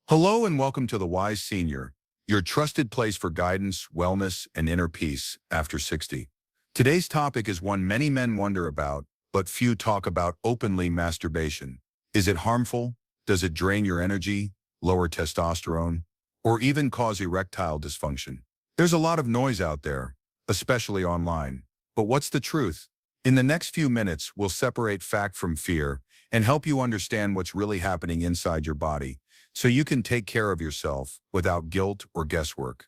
Hello and welcome to The Wise Senior, your trusted place for guidance, wellness, and inner peace after 60. Today's topic is one many men wonder about, but few talk about openly: masturbation. Is it harmful? Does it drain your energy, lower testosterone, or even cause erectile dysfunction? There's a lot of noise out there, especially online. But what's the truth? In the next few minutes, we'll separate fact from fear and help you understand what's really happening inside your body, so you can take care of yourself without guilt or guesswork.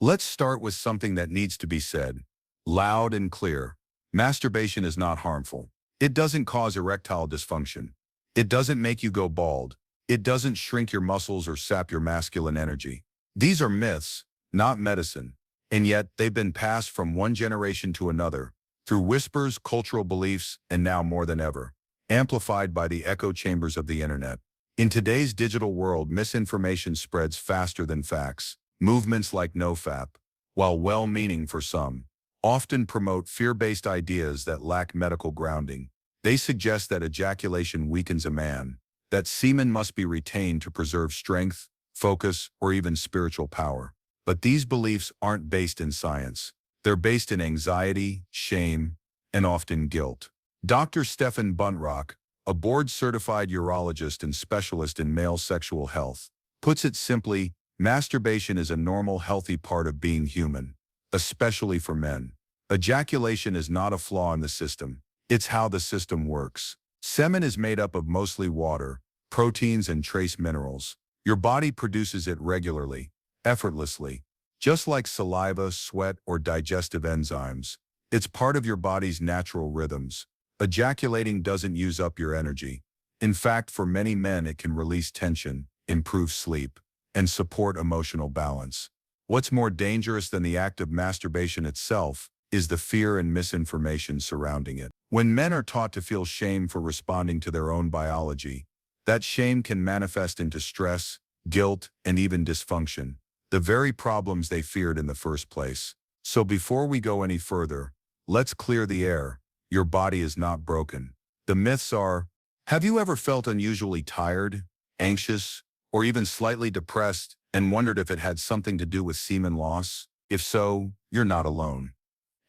Let's start with something that needs to be said, loud and clear. Masturbation is not harmful. It doesn't cause erectile dysfunction. It doesn't make you go bald. It doesn't shrink your muscles or sap your masculine energy. These are myths, not medicine, and yet they've been passed from one generation to another, through whispers, cultural beliefs, and now more than ever, amplified by the echo chambers of the internet. In today's digital world, misinformation spreads faster than facts. Movements like NoFap, while well-meaning for some, often promote fear-based ideas that lack medical grounding. They suggest that ejaculation weakens a man, that semen must be retained to preserve strength, focus, or even spiritual power. But these beliefs aren't based in science. They're based in anxiety, shame, and often guilt. Dr. Stephan Buntrock, a board-certified urologist and specialist in male sexual health, puts it simply: masturbation is a normal, healthy part of being human, especially for men. Ejaculation is not a flaw in the system. It's how the system works. Semen is made up of mostly water, proteins, and trace minerals. Your body produces it regularly, effortlessly, just like saliva, sweat, or digestive enzymes. It's part of your body's natural rhythms. Ejaculating doesn't use up your energy. In fact, for many men, it can release tension, improve sleep, and support emotional balance. What's more dangerous than the act of masturbation itself is the fear and misinformation surrounding it. When men are taught to feel shame for responding to their own biology, that shame can manifest into stress, guilt, and even dysfunction, the very problems they feared in the first place. So before we go any further, let's clear the air. Your body is not broken. The myths are: have you ever felt unusually tired, anxious, or even slightly depressed and wondered if it had something to do with semen loss? If so, you're not alone.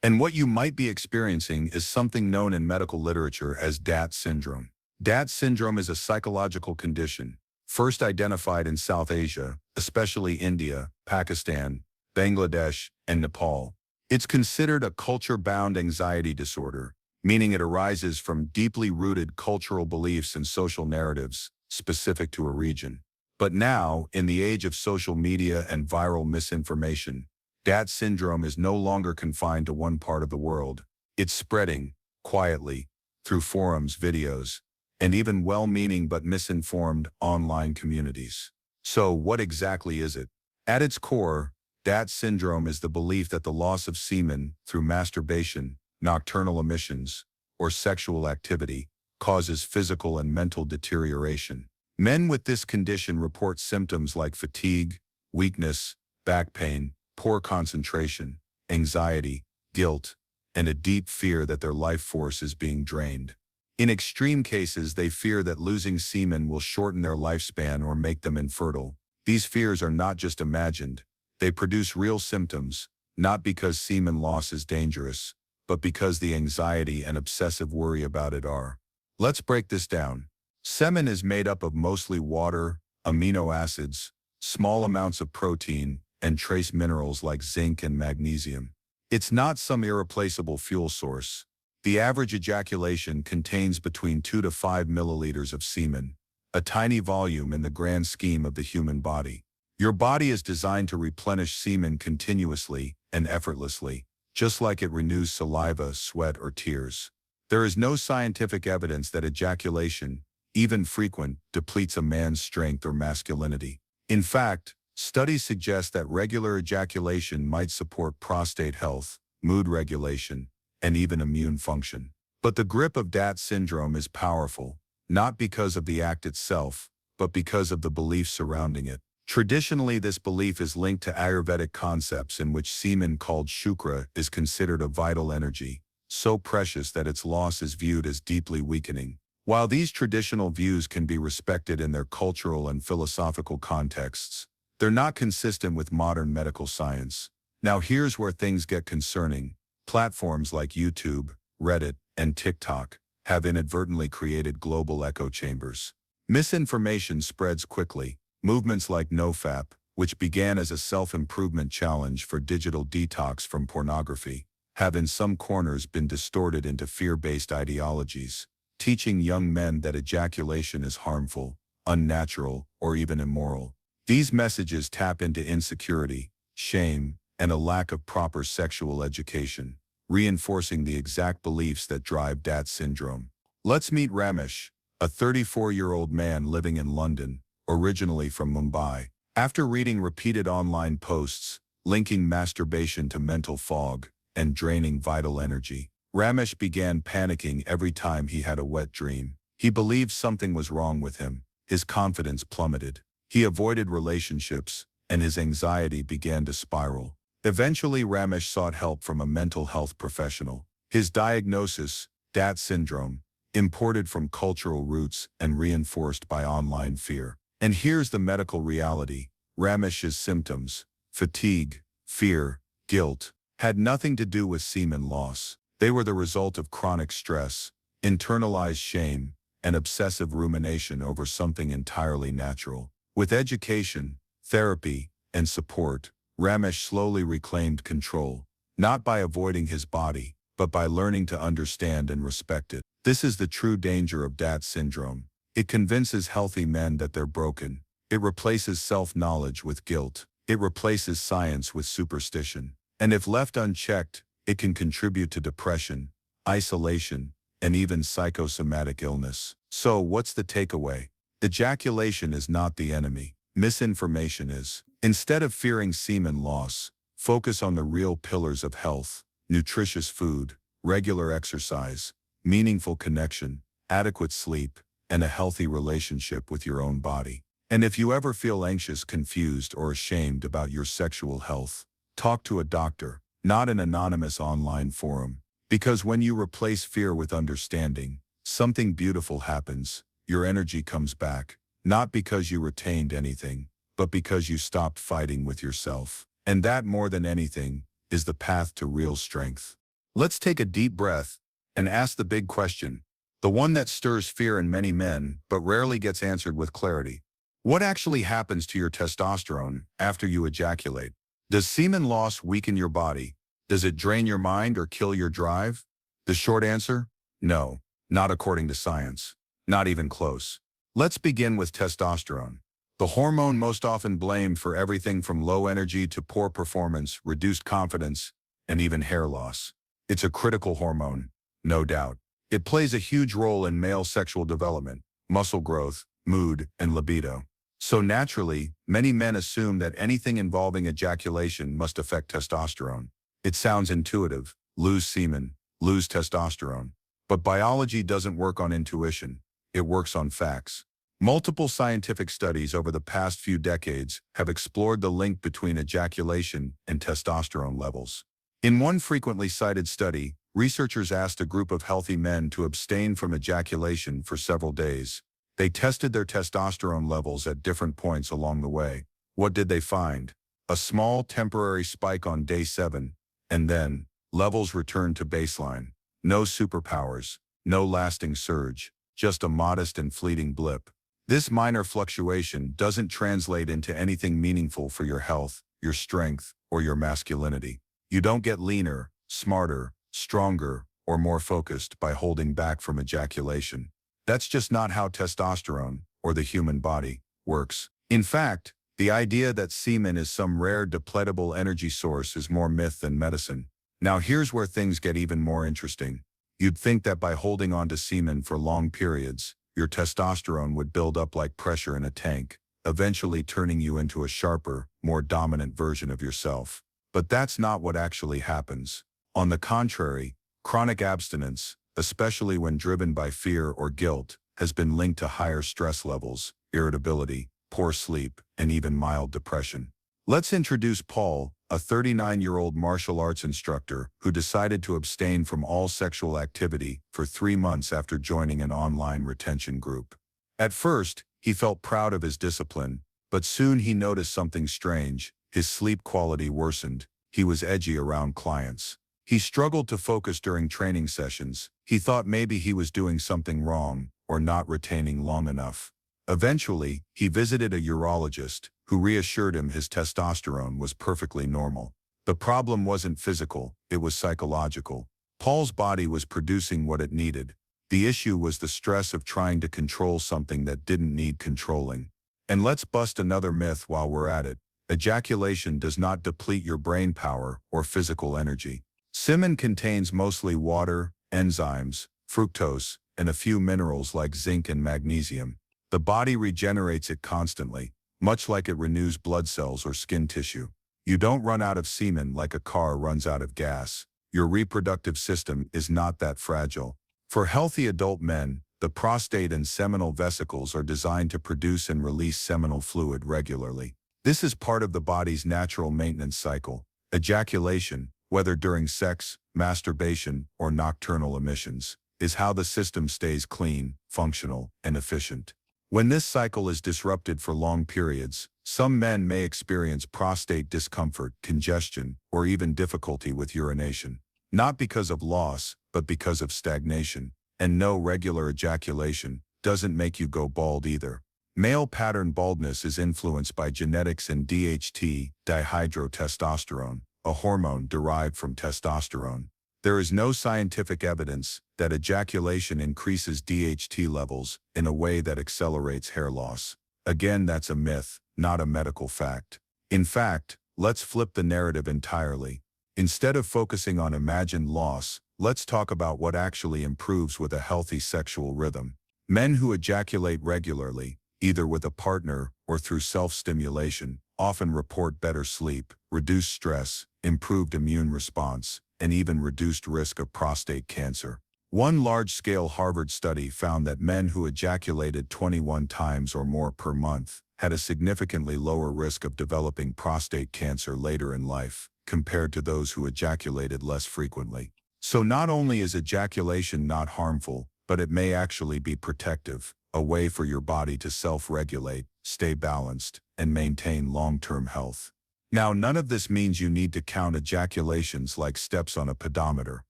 And what you might be experiencing is something known in medical literature as DAT syndrome. DAT syndrome is a psychological condition, first identified in South Asia, especially India, Pakistan, Bangladesh, and Nepal. It's considered a culture-bound anxiety disorder, meaning it arises from deeply rooted cultural beliefs and social narratives specific to a region. But now, in the age of social media and viral misinformation, DAT syndrome is no longer confined to one part of the world. It's spreading, quietly, through forums, videos, and even well-meaning but misinformed online communities. So what exactly is it? At its core, DAT syndrome is the belief that the loss of semen through masturbation, nocturnal emissions, or sexual activity causes physical and mental deterioration. Men with this condition report symptoms like fatigue, weakness, back pain, poor concentration, anxiety, guilt, and a deep fear that their life force is being drained. In extreme cases, they fear that losing semen will shorten their lifespan or make them infertile. These fears are not just imagined. They produce real symptoms, not because semen loss is dangerous, but because the anxiety and obsessive worry about it are. Let's break this down. Semen is made up of mostly water, amino acids, small amounts of protein, and trace minerals like zinc and magnesium. It's not some irreplaceable fuel source. The average ejaculation contains between 2 to 5 milliliters of semen, a tiny volume in the grand scheme of the human body. Your body is designed to replenish semen continuously and effortlessly, just like it renews saliva, sweat, or tears. There is no scientific evidence that ejaculation, even frequent, depletes a man's strength or masculinity. In fact, studies suggest that regular ejaculation might support prostate health, mood regulation, and even immune function. But the grip of DAT syndrome is powerful, not because of the act itself, but because of the beliefs surrounding it. Traditionally, this belief is linked to Ayurvedic concepts in which semen, called shukra, is considered a vital energy, so precious that its loss is viewed as deeply weakening. While these traditional views can be respected in their cultural and philosophical contexts, they're not consistent with modern medical science. Now here's where things get concerning. Platforms like YouTube, Reddit, and TikTok have inadvertently created global echo chambers. Misinformation spreads quickly. Movements like NoFap, which began as a self-improvement challenge for digital detox from pornography, have in some corners been distorted into fear-based ideologies, teaching young men that ejaculation is harmful, unnatural, or even immoral. These messages tap into insecurity, shame, and a lack of proper sexual education, reinforcing the exact beliefs that drive dat syndrome. Let's meet Ramesh, a 34-year-old man living in London, originally from Mumbai. After reading repeated online posts linking masturbation to mental fog and draining vital energy, Ramesh began panicking every time he had a wet dream. He believed something was wrong with him. His confidence plummeted. He avoided relationships, and his anxiety began to spiral. Eventually, Ramesh sought help from a mental health professional. His diagnosis, dat syndrome, imported from cultural roots and reinforced by online fear. And here's the medical reality. Ramesh's symptoms, fatigue, fear, guilt, had nothing to do with semen loss. They were the result of chronic stress, internalized shame, and obsessive rumination over something entirely natural. With education, therapy, and support, Ramesh slowly reclaimed control, not by avoiding his body, but by learning to understand and respect it. This is the true danger of dat syndrome. It convinces healthy men that they're broken. It replaces self-knowledge with guilt. It replaces science with superstition. And if left unchecked, it can contribute to depression, isolation, and even psychosomatic illness. So what's the takeaway? Ejaculation is not the enemy. Misinformation is. Instead of fearing semen loss, focus on the real pillars of health: nutritious food, regular exercise, meaningful connection, adequate sleep, and a healthy relationship with your own body. And if you ever feel anxious, confused, or ashamed about your sexual health, talk to a doctor, not an anonymous online forum. Because when you replace fear with understanding, something beautiful happens. Your energy comes back, not because you retained anything, but because you stopped fighting with yourself. And that, more than anything, is the path to real strength. Let's take a deep breath and ask the big question, the one that stirs fear in many men but rarely gets answered with clarity. What actually happens to your testosterone after you ejaculate? Does semen loss weaken your body? Does it drain your mind or kill your drive? The short answer? No, not according to science. Not even close. Let's begin with testosterone. The hormone most often blamed for everything from low energy to poor performance, reduced confidence, and even hair loss. It's a critical hormone, no doubt. It plays a huge role in male sexual development, muscle growth, mood, and libido. So naturally, many men assume that anything involving ejaculation must affect testosterone. It sounds intuitive: lose semen, lose testosterone. But biology doesn't work on intuition. It works on facts. Multiple scientific studies over the past few decades have explored the link between ejaculation and testosterone levels. In one frequently cited study, researchers asked a group of healthy men to abstain from ejaculation for several days. They tested their testosterone levels at different points along the way. What did they find? A small temporary spike on day 7, and then levels returned to baseline. No superpowers, no lasting surge, just a modest and fleeting blip. This minor fluctuation doesn't translate into anything meaningful for your health, your strength, or your masculinity. You don't get leaner, smarter, stronger, or more focused by holding back from ejaculation. That's just not how testosterone, or the human body, works. In fact, the idea that semen is some rare depletable energy source is more myth than medicine. Now here's where things get even more interesting. You'd think that by holding on to semen for long periods, your testosterone would build up like pressure in a tank, eventually turning you into a sharper, more dominant version of yourself. But that's not what actually happens. On the contrary, chronic abstinence, especially when driven by fear or guilt, has been linked to higher stress levels, irritability, poor sleep, and even mild depression. Let's introduce Paul, a 39-year-old martial arts instructor who decided to abstain from all sexual activity for 3 months after joining an online retention group. At first, he felt proud of his discipline, but soon he noticed something strange. His sleep quality worsened. He was edgy around clients. He struggled to focus during training sessions. He thought maybe he was doing something wrong or not retaining long enough. Eventually, he visited a urologist who reassured him his testosterone was perfectly normal. The problem wasn't physical, it was psychological. Paul's body was producing what it needed. The issue was the stress of trying to control something that didn't need controlling. And let's bust another myth while we're at it. Ejaculation does not deplete your brain power or physical energy. Semen contains mostly water, enzymes, fructose, and a few minerals like zinc and magnesium. The body regenerates it constantly, much like it renews blood cells or skin tissue. You don't run out of semen like a car runs out of gas. Your reproductive system is not that fragile. For healthy adult men, the prostate and seminal vesicles are designed to produce and release seminal fluid regularly. This is part of the body's natural maintenance cycle. Ejaculation, whether during sex, masturbation, or nocturnal emissions, is how the system stays clean, functional, and efficient. When this cycle is disrupted for long periods, some men may experience prostate discomfort, congestion, or even difficulty with urination. Not because of loss, but because of stagnation. And no, regular ejaculation doesn't make you go bald either. Male pattern baldness is influenced by genetics and DHT, dihydrotestosterone, a hormone derived from testosterone. There is no scientific evidence that ejaculation increases DHT levels in a way that accelerates hair loss. Again, that's a myth, not a medical fact. In fact, let's flip the narrative entirely. Instead of focusing on imagined loss, let's talk about what actually improves with a healthy sexual rhythm. Men who ejaculate regularly, either with a partner or through self-stimulation, often report better sleep, reduced stress, improved immune response, and even reduced risk of prostate cancer. One large-scale Harvard study found that men who ejaculated 21 times or more per month had a significantly lower risk of developing prostate cancer later in life, compared to those who ejaculated less frequently. So not only is ejaculation not harmful, but it may actually be protective, a way for your body to self-regulate, stay balanced, and maintain long-term health. Now, none of this means you need to count ejaculations like steps on a pedometer.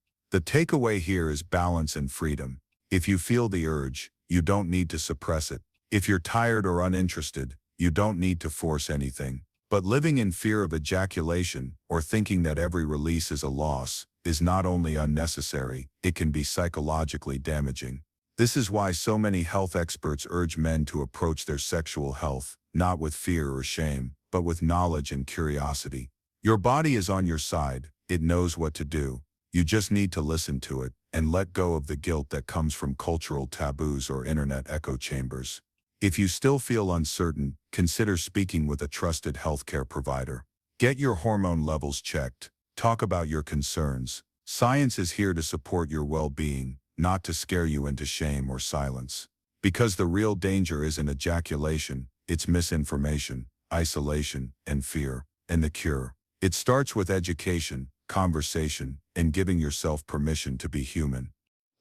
The takeaway here is balance and freedom. If you feel the urge, you don't need to suppress it. If you're tired or uninterested, you don't need to force anything. But living in fear of ejaculation or thinking that every release is a loss is not only unnecessary, it can be psychologically damaging. This is why so many health experts urge men to approach their sexual health, not with fear or shame, but with knowledge and curiosity. Your body is on your side, it knows what to do. You just need to listen to it and let go of the guilt that comes from cultural taboos or internet echo chambers. If you still feel uncertain, consider speaking with a trusted healthcare provider. Get your hormone levels checked. Talk about your concerns. Science is here to support your well-being, not to scare you into shame or silence. Because the real danger isn't ejaculation, it's misinformation, isolation, and fear. And the cure? It starts with education, conversation, and giving yourself permission to be human.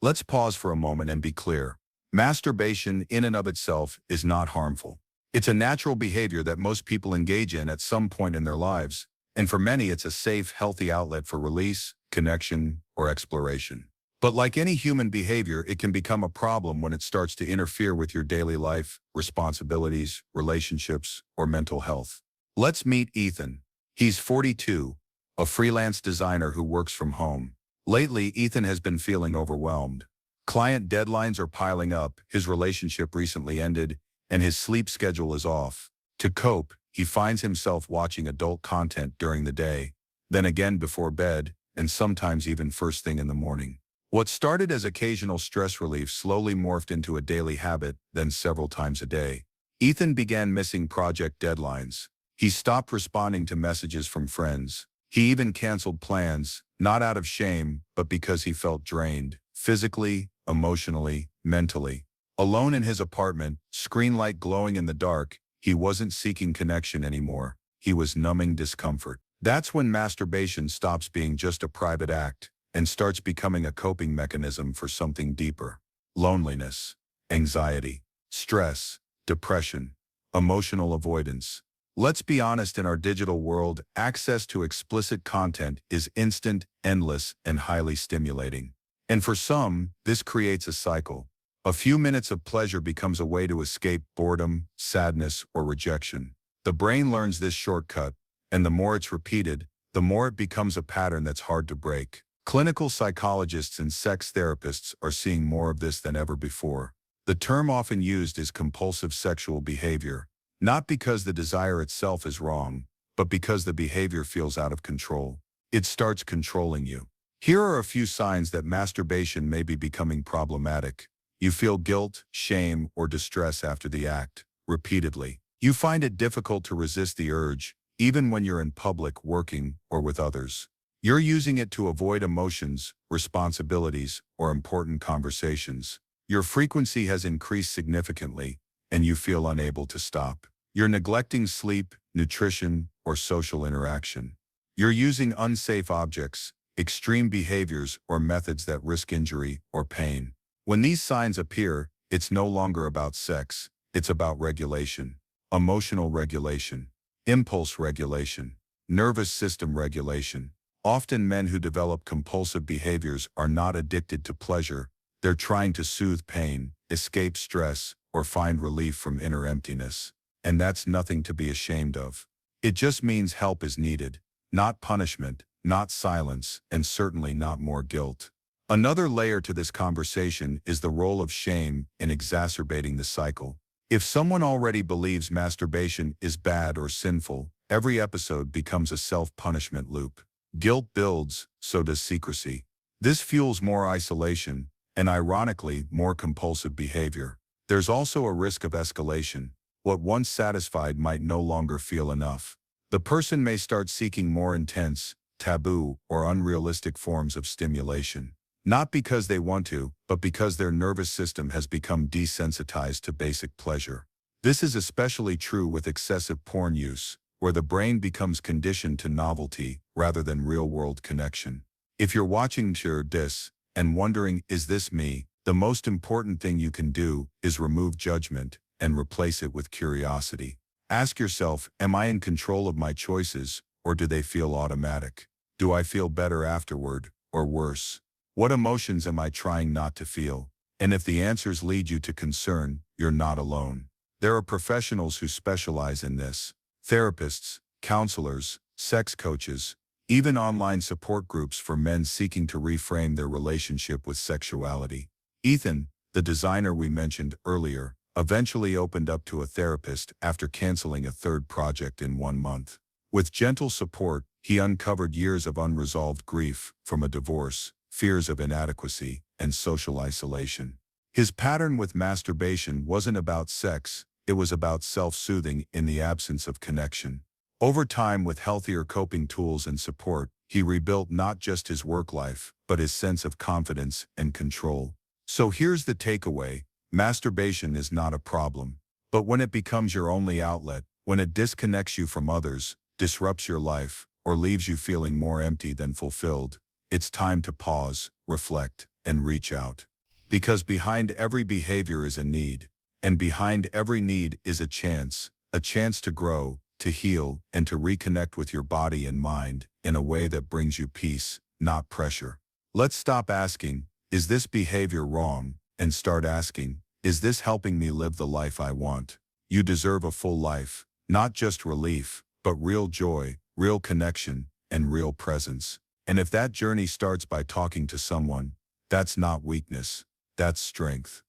Let's pause for a moment and be clear. Masturbation in and of itself is not harmful. It's a natural behavior that most people engage in at some point in their lives, and for many it's a safe, healthy outlet for release, connection, or exploration. But like any human behavior, it can become a problem when it starts to interfere with your daily life, responsibilities, relationships, or mental health. Let's meet Ethan. He's 42, a freelance designer who works from home. Lately, Ethan has been feeling overwhelmed. Client deadlines are piling up, his relationship recently ended, and his sleep schedule is off. To cope, he finds himself watching adult content during the day, then again before bed, and sometimes even first thing in the morning. What started as occasional stress relief slowly morphed into a daily habit, then several times a day. Ethan began missing project deadlines. He stopped responding to messages from friends. He even canceled plans, not out of shame, but because he felt drained, physically, emotionally, mentally. Alone in his apartment, screen light glowing in the dark, he wasn't seeking connection anymore. he was numbing discomfort. That's when masturbation stops being just a private act and starts becoming a coping mechanism for something deeper. Loneliness, anxiety, stress, depression, emotional avoidance. Let's be honest, in our digital world, access to explicit content is instant, endless, and highly stimulating. And for some, this creates a cycle. A few minutes of pleasure becomes a way to escape boredom, sadness, or rejection. The brain learns this shortcut, and the more it's repeated, the more it becomes a pattern that's hard to break. Clinical psychologists and sex therapists are seeing more of this than ever before. The term often used is compulsive sexual behavior, not because the desire itself is wrong, but because the behavior feels out of control. It starts controlling you. Here are a few signs that masturbation may be becoming problematic. You feel guilt, shame, or distress after the act, repeatedly. You find it difficult to resist the urge, even when you're in public, working, or with others. You're using it to avoid emotions, responsibilities, or important conversations. Your frequency has increased significantly, and you feel unable to stop. You're neglecting sleep, nutrition, or social interaction. You're using unsafe objects, extreme behaviors, or methods that risk injury or pain. When these signs appear, it's no longer about sex, it's about regulation. Emotional regulation, impulse regulation, nervous system regulation. Often men who develop compulsive behaviors are not addicted to pleasure, they're trying to soothe pain, escape stress, or find relief from inner emptiness. And that's nothing to be ashamed of. It just means help is needed, not punishment, not silence, and certainly not more guilt. Another layer to this conversation is the role of shame in exacerbating the cycle. If someone already believes masturbation is bad or sinful, every episode becomes a self-punishment loop. Guilt builds, so does secrecy. This fuels more isolation, and ironically, more compulsive behavior. There's also a risk of escalation. What once satisfied might no longer feel enough. The person may start seeking more intense, taboo, or unrealistic forms of stimulation. Not because they want to, but because their nervous system has become desensitized to basic pleasure. This is especially true with excessive porn use, where the brain becomes conditioned to novelty rather than real-world connection. If you're watching this and wondering, is this me? The most important thing you can do is remove judgment and replace it with curiosity. Ask yourself, am I in control of my choices, or do they feel automatic? Do I feel better afterward, or worse? What emotions am I trying not to feel? And if the answers lead you to concern, you're not alone. There are professionals who specialize in this. Therapists, counselors, sex coaches, even online support groups for men seeking to reframe their relationship with sexuality. Ethan, the designer we mentioned earlier, eventually opened up to a therapist after canceling a third project in 1 month. With gentle support, he uncovered years of unresolved grief from a divorce, fears of inadequacy, and social isolation. His pattern with masturbation wasn't about sex, it was about self-soothing in the absence of connection. Over time, with healthier coping tools and support, he rebuilt not just his work life, but his sense of confidence and control. So here's the takeaway: masturbation is not a problem. But when it becomes your only outlet, when it disconnects you from others, disrupts your life, or leaves you feeling more empty than fulfilled, it's time to pause, reflect, and reach out. Because behind every behavior is a need, and behind every need is a chance to grow, to heal, and to reconnect with your body and mind in a way that brings you peace, not pressure. Let's stop asking, is this behavior wrong? And start asking, is this helping me live the life I want? You deserve a full life, not just relief, but real joy, real connection, and real presence. And if that journey starts by talking to someone, that's not weakness, that's strength.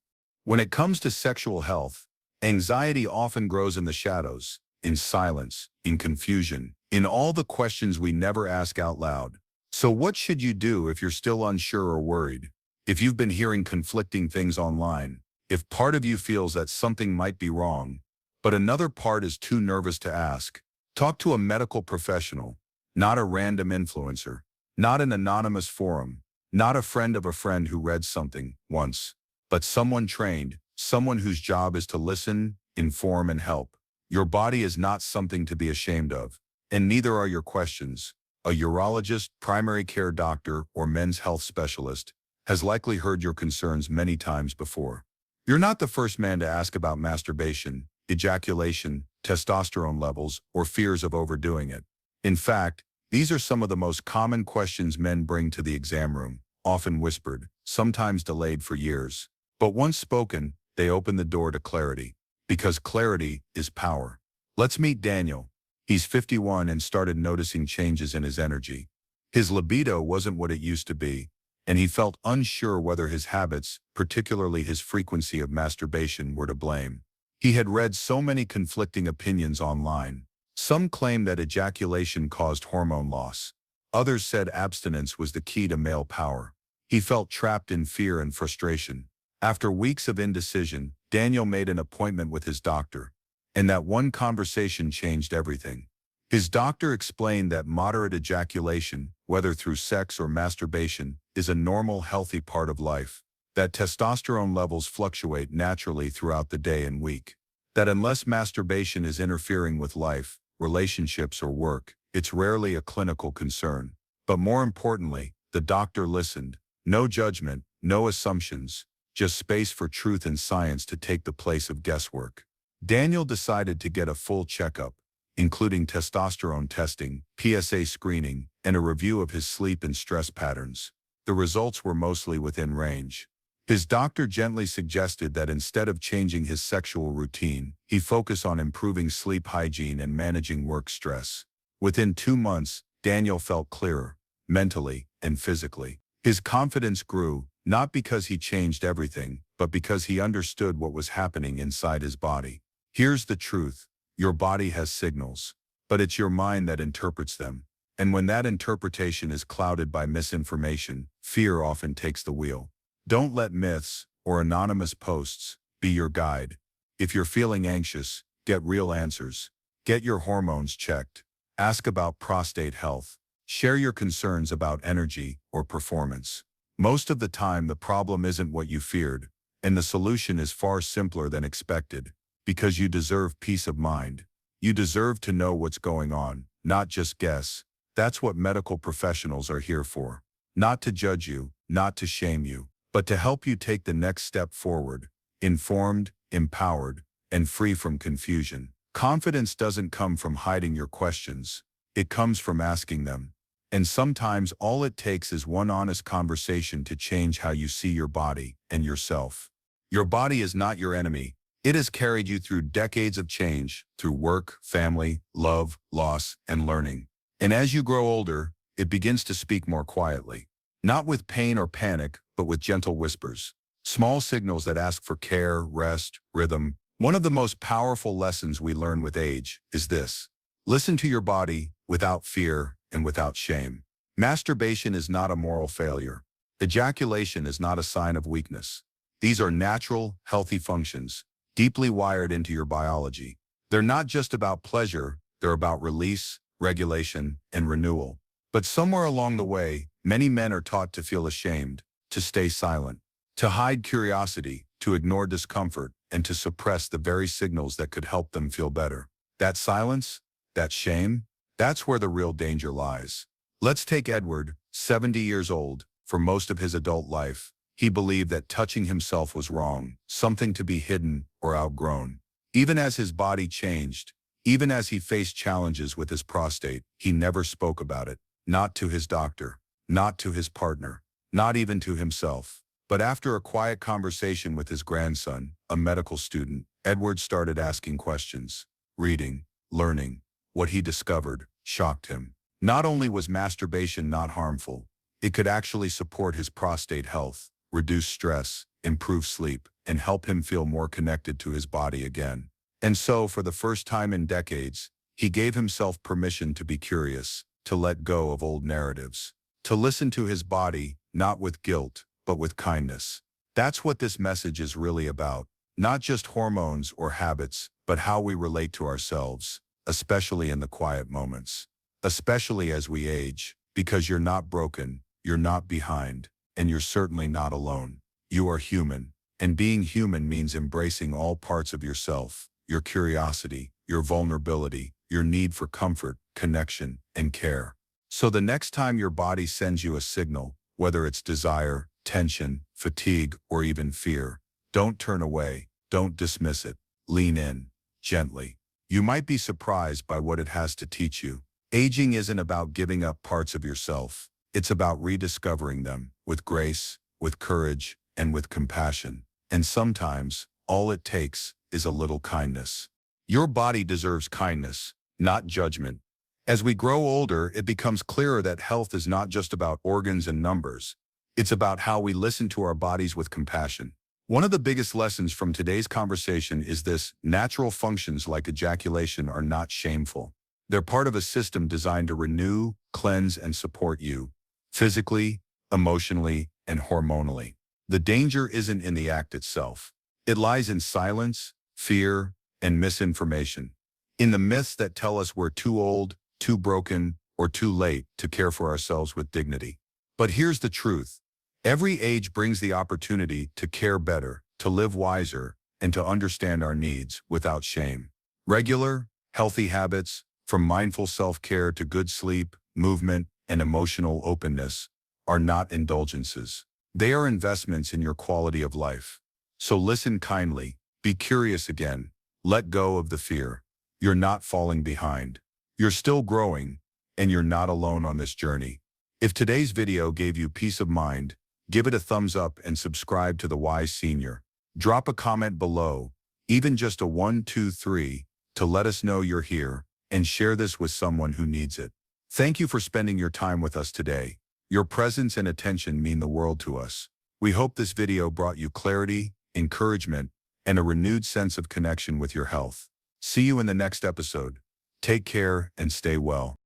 When it comes to sexual health, anxiety often grows in the shadows, in silence, in confusion, in all the questions we never ask out loud. So what should you do if you're still unsure or worried? If you've been hearing conflicting things online, if part of you feels that something might be wrong, but another part is too nervous to ask, talk to a medical professional, not a random influencer. Not an anonymous forum, not a friend of a friend who read something once, but someone trained, someone whose job is to listen, inform, and help. Your body is not something to be ashamed of. And neither are your questions. A urologist, primary care doctor, or men's health specialist has likely heard your concerns many times before. You're not the first man to ask about masturbation, ejaculation, testosterone levels, or fears of overdoing it. In fact, these are some of the most common questions men bring to the exam room, often whispered, sometimes delayed for years. But once spoken, they open the door to clarity. Because clarity is power. Let's meet Daniel. He's 51 and started noticing changes in his energy. His libido wasn't what it used to be, and he felt unsure whether his habits, particularly his frequency of masturbation, were to blame. He had read so many conflicting opinions online. Some claimed that ejaculation caused hormone loss. Others said abstinence was the key to male power. He felt trapped in fear and frustration. After weeks of indecision, Daniel made an appointment with his doctor. And that one conversation changed everything. His doctor explained that moderate ejaculation, whether through sex or masturbation, is a normal, healthy part of life. That testosterone levels fluctuate naturally throughout the day and week. That unless masturbation is interfering with life, relationships, or work, it's rarely a clinical concern. But more importantly, the doctor listened. No judgment, no assumptions, just space for truth and science to take the place of guesswork. Daniel decided to get a full checkup, including testosterone testing, PSA screening, and a review of his sleep and stress patterns. The results were mostly within range. His doctor gently suggested that instead of changing his sexual routine, he focus on improving sleep hygiene and managing work stress. Within 2 months, Daniel felt clearer, mentally and physically. His confidence grew, not because he changed everything, but because he understood what was happening inside his body. Here's the truth. Your body has signals, but it's your mind that interprets them. And when that interpretation is clouded by misinformation, fear often takes the wheel. Don't let myths or anonymous posts be your guide. If you're feeling anxious, get real answers. Get your hormones checked. Ask about prostate health. Share your concerns about energy or performance. Most of the time, the problem isn't what you feared, and the solution is far simpler than expected. Because you deserve peace of mind. You deserve to know what's going on, not just guess. That's what medical professionals are here for. Not to judge you, not to shame you, but to help you take the next step forward, informed, empowered, and free from confusion. Confidence doesn't come from hiding your questions. It comes from asking them. And sometimes all it takes is one honest conversation to change how you see your body and yourself. Your body is not your enemy. It has carried you through decades of change, through work, family, love, loss, and learning. And as you grow older, it begins to speak more quietly. Not with pain or panic, but with gentle whispers. Small signals that ask for care, rest, rhythm. One of the most powerful lessons we learn with age is this. Listen to your body without fear and without shame. Masturbation is not a moral failure. Ejaculation is not a sign of weakness. These are natural, healthy functions, deeply wired into your biology. They're not just about pleasure, they're about release, regulation, and renewal. But somewhere along the way, many men are taught to feel ashamed, to stay silent, to hide curiosity, to ignore discomfort, and to suppress the very signals that could help them feel better. That silence, that shame, that's where the real danger lies. Let's take Edward, 70 years old. For most of his adult life, he believed that touching himself was wrong, something to be hidden or outgrown. Even as his body changed, even as he faced challenges with his prostate, he never spoke about it. Not to his doctor, not to his partner, not even to himself. But after a quiet conversation with his grandson, a medical student, Edward started asking questions. Reading, learning. What he discovered shocked him. Not only was masturbation not harmful, it could actually support his prostate health, reduce stress, improve sleep, and help him feel more connected to his body again. And so, for the first time in decades, he gave himself permission to be curious, to let go of old narratives, to listen to his body, not with guilt, but with kindness. That's what this message is really about. Not just hormones or habits, but how we relate to ourselves, especially in the quiet moments. Especially as we age, because you're not broken, you're not behind, and you're certainly not alone. You are human, and being human means embracing all parts of yourself, your curiosity, your vulnerability, your need for comfort, connection, and care. So the next time your body sends you a signal, whether it's desire, tension, fatigue, or even fear, don't turn away, don't dismiss it. Lean in, gently. You might be surprised by what it has to teach you. Aging isn't about giving up parts of yourself. It's about rediscovering them with grace, with courage, and with compassion. And sometimes, all it takes is a little kindness. Your body deserves kindness, not judgment. As we grow older, it becomes clearer that health is not just about organs and numbers. It's about how we listen to our bodies with compassion. One of the biggest lessons from today's conversation is this: natural functions like ejaculation are not shameful. They're part of a system designed to renew, cleanse, and support you, physically, emotionally, and hormonally. The danger isn't in the act itself. It lies in silence, fear, and misinformation. In the myths that tell us we're too old, too broken, or too late to care for ourselves with dignity. But here's the truth. Every age brings the opportunity to care better, to live wiser, and to understand our needs without shame. Regular, healthy habits, from mindful self-care to good sleep, movement, and emotional openness, are not indulgences. They are investments in your quality of life. So listen kindly, be curious again, let go of the fear. You're not falling behind. You're still growing, and you're not alone on this journey. If today's video gave you peace of mind, give it a thumbs up and subscribe to The Wise Senior. Drop a comment below, even just a 1, 2, 3, to let us know you're here, and share this with someone who needs it. Thank you for spending your time with us today. Your presence and attention mean the world to us. We hope this video brought you clarity, encouragement, and a renewed sense of connection with your health. See you in the next episode. Take care and stay well.